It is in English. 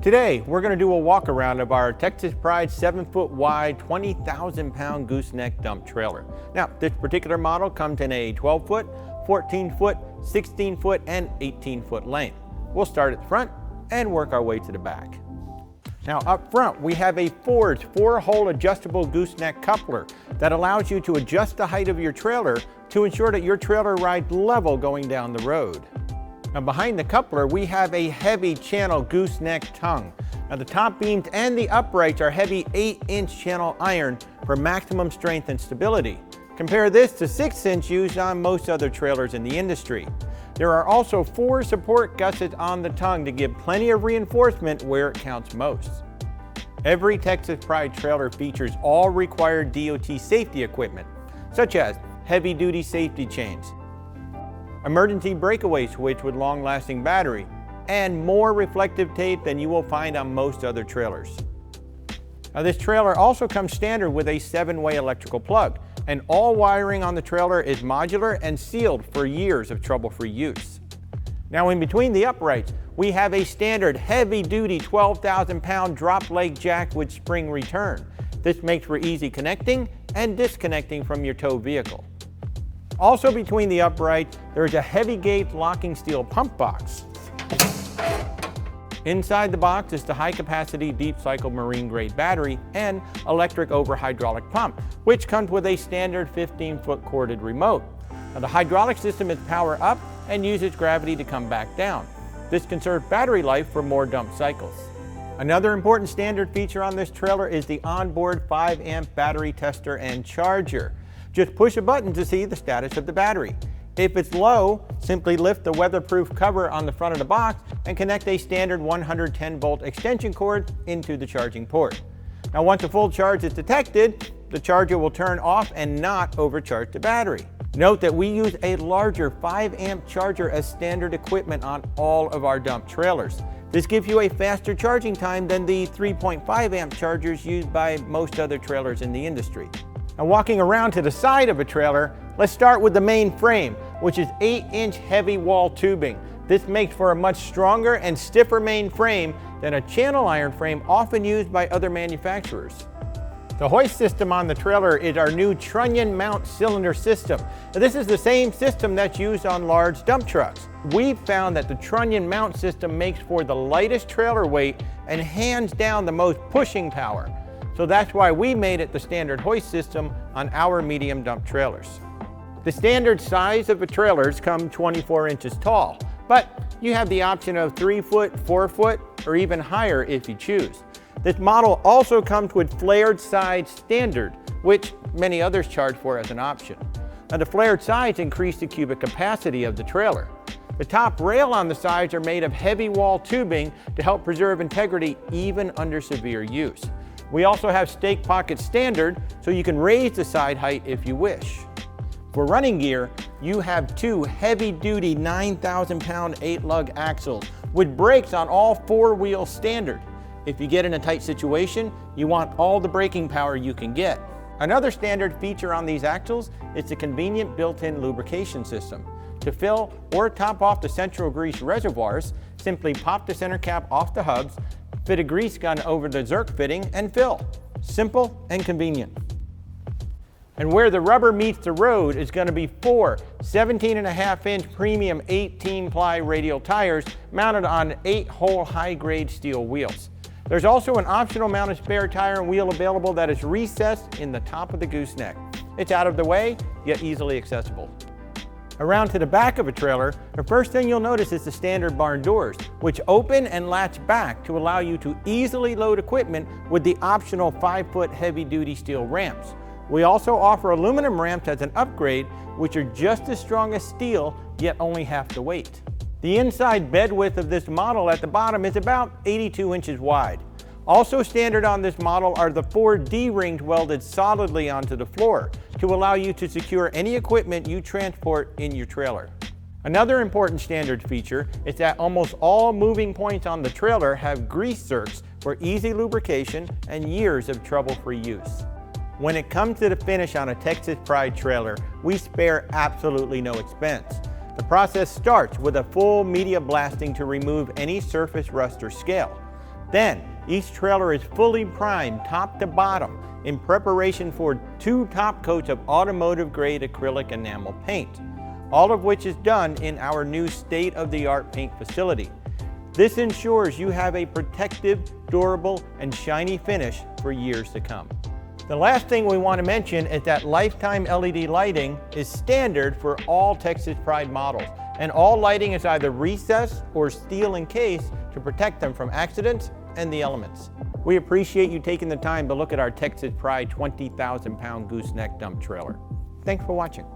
Today, we're going to do a walk around of our Texas Pride 7-foot wide, 20,000-pound gooseneck dump trailer. Now, this particular model comes in a 12-foot, 14-foot, 16-foot, and 18-foot length. We'll start at the front and work our way to the back. Now, up front, we have a forged 4-hole adjustable gooseneck coupler that allows you to adjust the height of your trailer to ensure that your trailer rides level going down the road. Now, behind the coupler, we have a heavy channel gooseneck tongue. Now, the top beams and the uprights are heavy 8-inch channel iron for maximum strength and stability. Compare this to 6-inch used on most other trailers in the industry. There are also 4 support gussets on the tongue to give plenty of reinforcement where it counts most. Every Texas Pride trailer features all required DOT safety equipment, such as heavy-duty safety chains, emergency breakaway switch with long-lasting battery, and more reflective tape than you will find on most other trailers. Now, this trailer also comes standard with a 7-way electrical plug, and all wiring on the trailer is modular and sealed for years of trouble-free use. Now, in between the uprights, we have a standard heavy-duty 12,000-pound drop leg jack with spring return. This makes for easy connecting and disconnecting from your tow vehicle. Also between the uprights, there is a heavy gauge locking steel pump box. Inside the box is the high-capacity deep cycle marine grade battery and electric over hydraulic pump, which comes with a standard 15-foot corded remote. Now, the hydraulic system is power up and uses gravity to come back down. This conserves battery life for more dump cycles. Another important standard feature on this trailer is the onboard 5-amp battery tester and charger. Just push a button to see the status of the battery. If it's low, simply lift the weatherproof cover on the front of the box and connect a standard 110-volt extension cord into the charging port. Now, once a full charge is detected, the charger will turn off and not overcharge the battery. Note that we use a larger 5-amp charger as standard equipment on all of our dump trailers. This gives you a faster charging time than the 3.5-amp chargers used by most other trailers in the industry. Now, walking around to the side of a trailer, let's start with the main frame, which is 8-inch heavy wall tubing. This makes for a much stronger and stiffer main frame than a channel iron frame often used by other manufacturers. The hoist system on the trailer is our new trunnion mount cylinder system. Now, this is the same system that's used on large dump trucks. We've found that the trunnion mount system makes for the lightest trailer weight and hands down the most pushing power. So that's why we made it the standard hoist system on our medium dump trailers. The standard size of the trailers come 24 inches tall, but you have the option of 3-foot, 4-foot, or even higher if you choose. This model also comes with flared sides standard, which many others charge for as an option. Now, the flared sides increase the cubic capacity of the trailer. The top rail on the sides are made of heavy wall tubing to help preserve integrity even under severe use. We also have stake pocket standard, so you can raise the side height if you wish. For running gear, you have 2 heavy-duty 9,000-pound 8-lug axles with brakes on all 4 wheels standard. If you get in a tight situation, you want all the braking power you can get. Another standard feature on these axles is the convenient built-in lubrication system. To fill or top off the central grease reservoirs, simply pop the center cap off the hubs, fit a grease gun over the Zerk fitting, and fill. Simple and convenient. And where the rubber meets the road is going to be 4 17.5-inch premium 18-ply radial tires mounted on 8-hole high-grade steel wheels. There's also an optional mounted spare tire and wheel available that is recessed in the top of the gooseneck. It's out of the way, yet easily accessible. Around to the back of a trailer, the first thing you'll notice is the standard barn doors, which open and latch back to allow you to easily load equipment with the optional 5-foot heavy-duty steel ramps. We also offer aluminum ramps as an upgrade, which are just as strong as steel, yet only half the weight. The inside bed width of this model at the bottom is about 82 inches wide. Also standard on this model are the 4 D-rings welded solidly onto the floor to allow you to secure any equipment you transport in your trailer. Another important standard feature is that almost all moving points on the trailer have grease zerks for easy lubrication and years of trouble-free use. When it comes to the finish on a Texas Pride trailer, we spare absolutely no expense. The process starts with a full media blasting to remove any surface rust or scale. Then, each trailer is fully primed top to bottom in preparation for 2 top coats of automotive-grade acrylic enamel paint, all of which is done in our new state-of-the-art paint facility. This ensures you have a protective, durable, and shiny finish for years to come. The last thing we want to mention is that lifetime LED lighting is standard for all Texas Pride models, and all lighting is either recessed or steel encased to protect them from accidents and the elements. We appreciate you taking the time to look at our Texas Pride 20,000-pound gooseneck dump trailer. Thanks for watching.